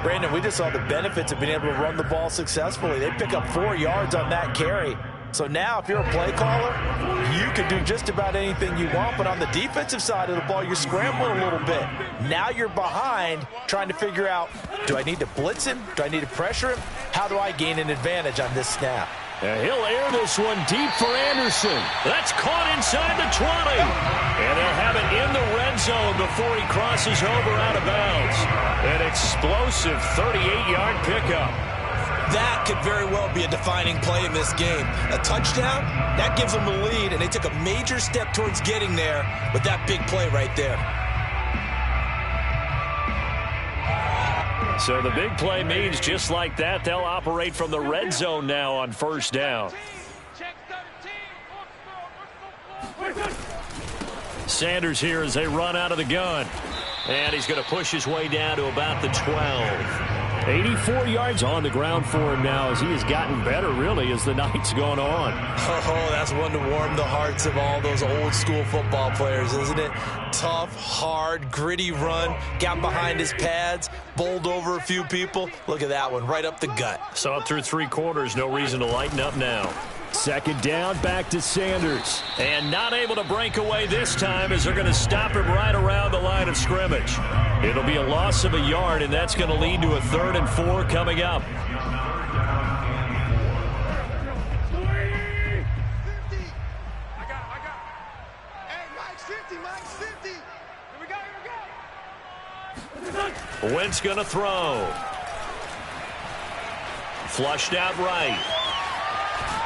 Brandon, we just saw the benefits of being able to run the ball successfully. They pick up 4 yards on that carry. So now if you're a play caller, you can do just about anything you want. But on the defensive side of the ball, you're scrambling a little bit. Now you're behind trying to figure out, do I need to blitz him? Do I need to pressure him? How do I gain an advantage on this snap? And he'll air this one deep for Anderson. That's caught inside the 20. And they'll have it in the red zone before he crosses over out of bounds. An explosive 38-yard pickup. That could very well be a defining play in this game. A touchdown, that gives them the lead, and they took a major step towards getting there with that big play right there. So the big play means just like that, they'll operate from the red zone now on 1st down. Sanders here as they run out of the gun. And he's going to push his way down to about the 12. 84 yards on the ground for him now as he has gotten better, really, as the night's gone on. Oh, that's one to warm the hearts of all those old-school football players, isn't it? Tough, hard, gritty run, got behind his pads, bowled over a few people. Look at that one, right up the gut. So up through 3 quarters, no reason to lighten up now. 2nd down, back to Sanders. And not able to break away this time as they're going to stop him right around the line of scrimmage. It'll be a loss of a yard, and that's going to lead to a 3rd and 4 coming up. Wentz going to throw. Flushed out right.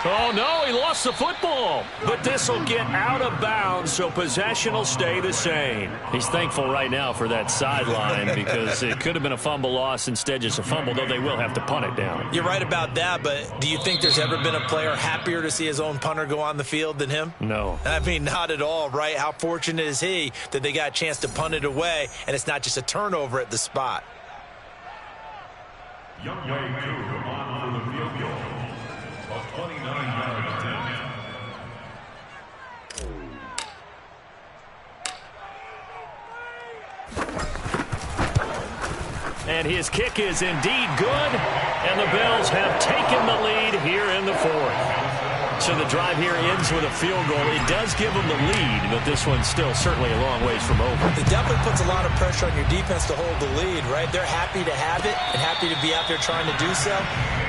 Oh, no, he lost the football. But this will get out of bounds, so possession will stay the same. He's thankful right now for that sideline because it could have been a fumble loss, instead just a fumble, though they will have to punt it down. You're right about that, but do you think there's ever been a player happier to see his own punter go on the field than him? No. I mean, not at all, right? How fortunate is he that they got a chance to punt it away, and it's not just a turnover at the spot. Young Wei Koo on for the field goal. A 29-yard attempt. And his kick is indeed good, and the Bills have taken the lead here in the 4th. So the drive here ends with a field goal. It does give them the lead, but this one's still certainly a long ways from over. It definitely puts a lot of pressure on your defense to hold the lead, right? They're happy to have it and happy to be out there trying to do so.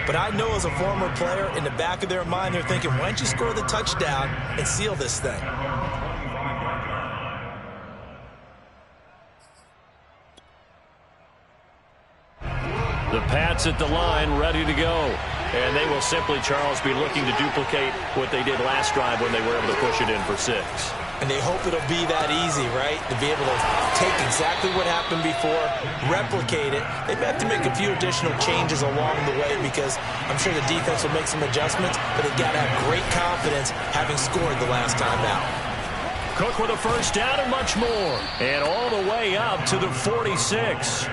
But I know as a former player, in the back of their mind, they're thinking, why don't you score the touchdown and seal this thing? The Pats at the line, ready to go. And they will simply, Charles, be looking to duplicate what they did last drive when they were able to push it in for 6. And they hope it'll be that easy, right? To be able to take exactly what happened before, replicate it. They may have to make a few additional changes along the way because I'm sure the defense will make some adjustments, but they've got to have great confidence having scored the last time out. Cook with a first down and much more. And all the way up to the 46.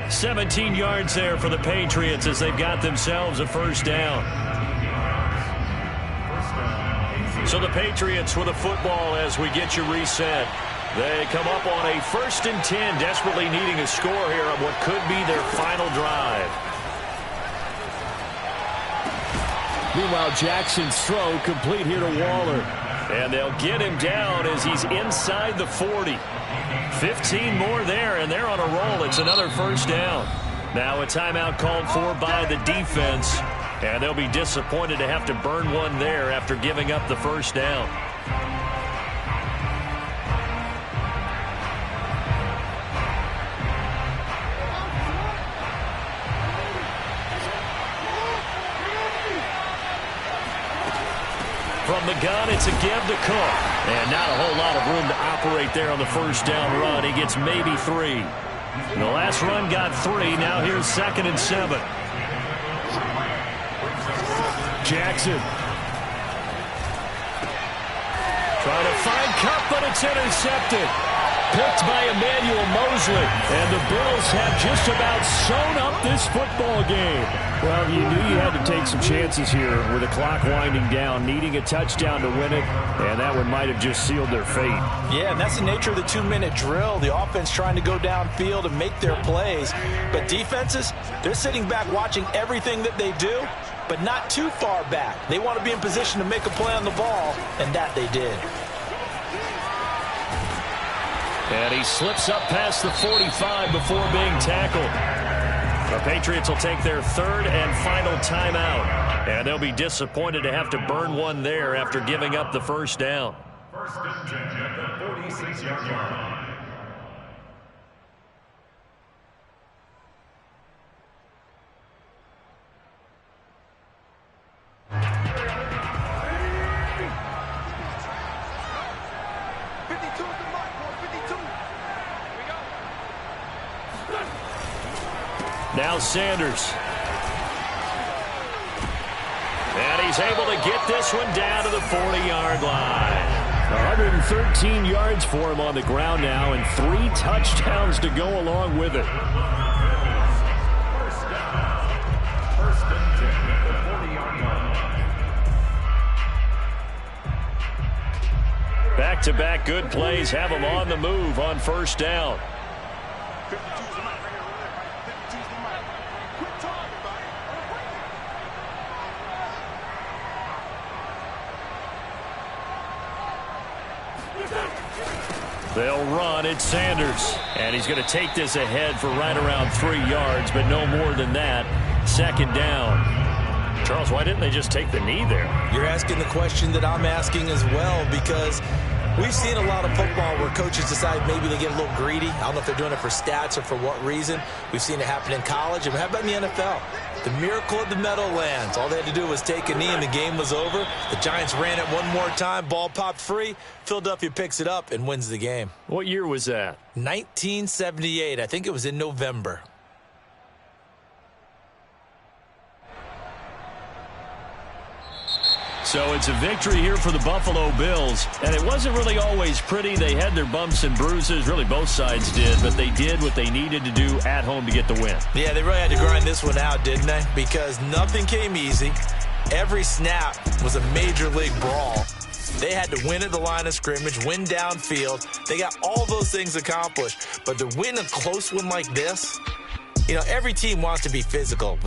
17 yards there for the Patriots as they've got themselves a first down. So the Patriots with a football as we get you reset. They come up on a 1st and 10, desperately needing a score here on what could be their final drive. Meanwhile, Jackson's throw complete here to Waller. And they'll get him down as he's inside the 40. 15 more there, and they're on a roll. It's another 1st down. Now a timeout called for by the defense. And they'll be disappointed to have to burn one there after giving up the 1st down. From the gun, it's a give to Cook. And not a whole lot of room to operate there on the 1st down run. He gets maybe 3. The last run got 3. Now here's 2nd and 7. Jackson. Trying to find Cup, but it's intercepted. Picked by Emmanuel Mosley. And the Bills have just about sewn up this football game. Well, you knew you had to take some chances here with the clock winding down, needing a touchdown to win it, and that one might have just sealed their fate. Yeah, and that's the nature of the 2-minute drill. The offense trying to go downfield and make their plays. But defenses, they're sitting back watching everything that they do, but not too far back. They want to be in position to make a play on the ball, and that they did. And he slips up past the 45 before being tackled. The Patriots will take their 3rd and final timeout. And they'll be disappointed to have to burn one there after giving up the 1st down. 1st and 10 at the 46-yard line. Now Sanders. And he's able to get this one down to the 40-yard line. 113 yards for him on the ground now, and 3 touchdowns to go along with it. 1st down. 1st and 10 at the 40-yard line. Back-to-back good plays have him on the move on 1st down. They'll run. It's Sanders. And he's going to take this ahead for right around 3 yards, but no more than that. 2nd down. Charles, why didn't they just take the knee there? You're asking the question that I'm asking as well, because we've seen a lot of football where coaches decide maybe they get a little greedy. I don't know if they're doing it for stats or for what reason. We've seen it happen in college. And how about in the NFL? The miracle of the Meadowlands. All they had to do was take a knee and the game was over. The Giants ran it one more time. Ball popped free. Philadelphia picks it up and wins the game. What year was that? 1978. I think it was in November. So it's a victory here for the Buffalo Bills. And it wasn't really always pretty. They had their bumps and bruises. Really, both sides did. But they did what they needed to do at home to get the win. Yeah, they really had to grind this one out, didn't they? Because nothing came easy. Every snap was a major league brawl. They had to win at the line of scrimmage, win downfield. They got all those things accomplished. But to win a close one like this, you know, every team wants to be physical.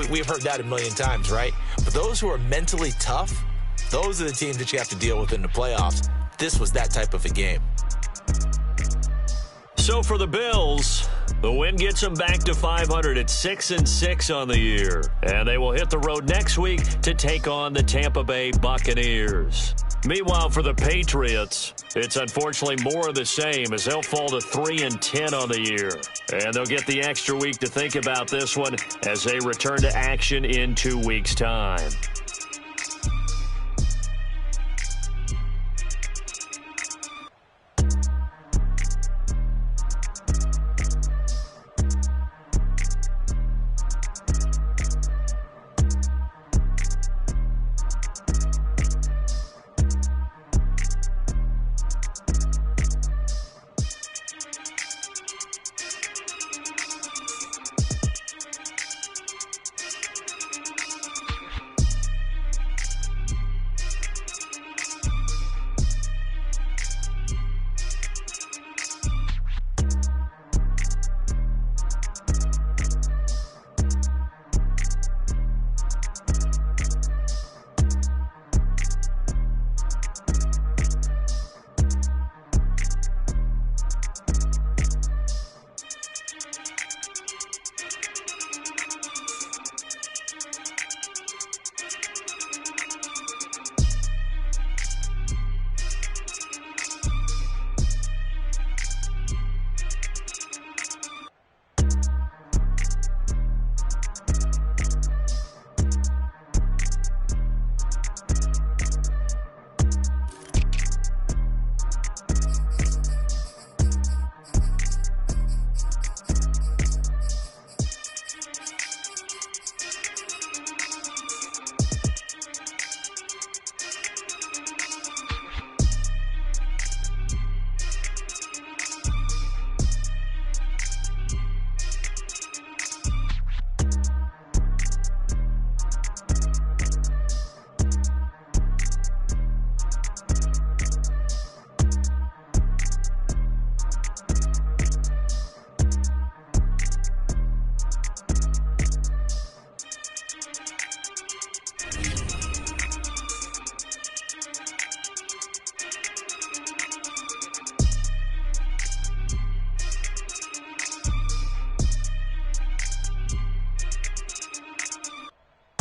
We've heard that a million times, right? But those who are mentally tough, those are the teams that you have to deal with in the playoffs. This was that type of a game. So for the Bills, the win gets them back to 500 at 6-6 on the year. And they will hit the road next week to take on the Tampa Bay Buccaneers. Meanwhile, for the Patriots, it's unfortunately more of the same as they'll fall to 3-10 on the year. And they'll get the extra week to think about this one as they return to action in 2 weeks' time.